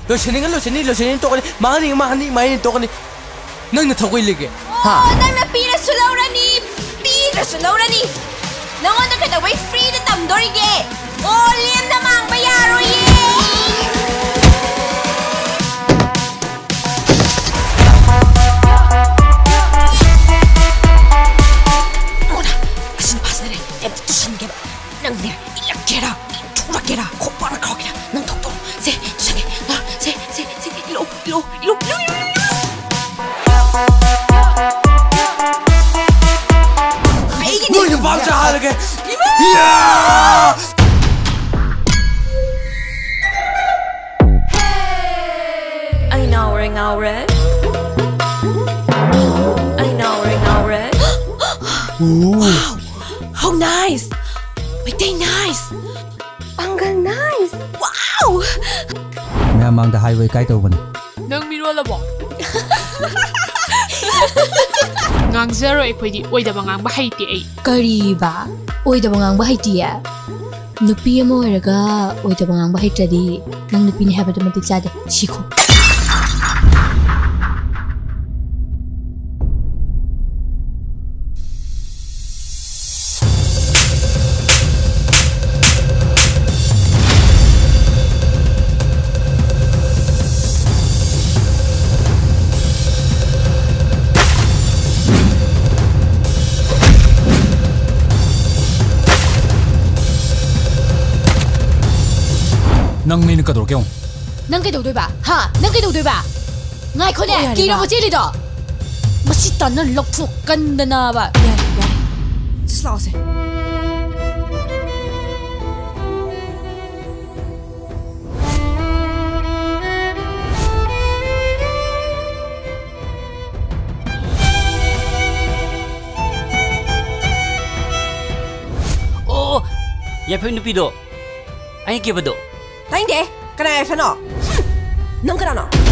लोशनी तो मानी मानी तो नंग थकोई लेगे नंग पीर सुलौरनी पीर सुलौरनी नंगों द कदा वही फ्री द तमदोरिगे ओ लेम द मांग यारोये nang ne ilakera turakera khopara khokera nang thok to se lo ai ni ni bang cha halage ya ai now red wow how nice wait they nice Panggal nice wow मैं मांग the highway काय तो बने नंग मिरो लबो ngang zero ekhodi oidaba ngang ba haiti ai kariba oidaba ngang ba haiti ya nupi amo eraga oidaba ngang ba haitadi nang nupi ni habada matik jade sikho nang min ka dor kyong nang kai do doi ba ha nang kai do doi ba ngai khone ki ro mo chili do masi tan na lok phuk kan da na ba ya just lao se oh ya phe nupi do ai ke bado Tainde, kana e fano. Nang kana no.